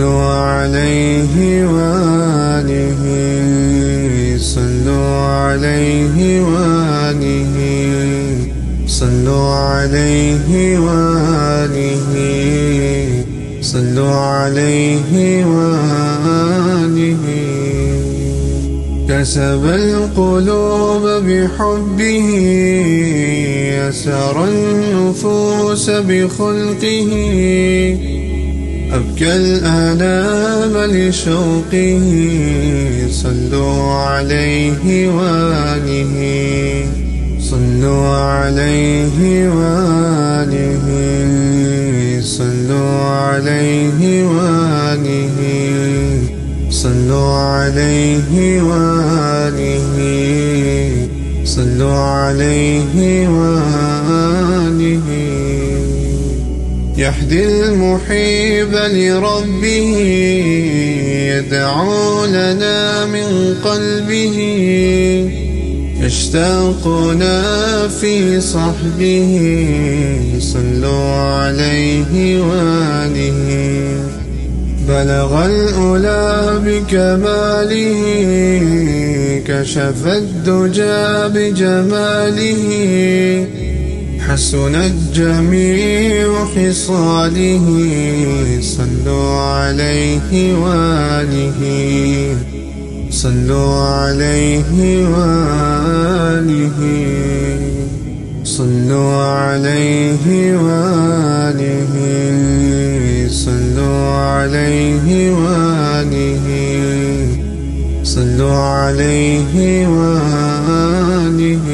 صلوا عليه وآله، صلوا عليه وآله، صلوا عليه وآله، صلوا عليه وآله. كسب القلوب بحبه، يسر النفوس بخلقه، أبكى الآلام لشوقه. صلوا عليه وآله، صلوا عليه وآله، صلوا عليه وآله، صلوا عليه وآله، صلوا عليه وآله. يهدي المحب لربه، يدعو لنا من قلبه، يشتاقنا في صحبه. صلوا عليه وآله. بلغ الأولى بكماله، كشف الدجى بجماله، حسنت جميع خصاله. صلوا عليه وآله، صلوا عليه وآله، صلوا عليه وآله، صلوا عليه وآله، صلوا عليه وآله.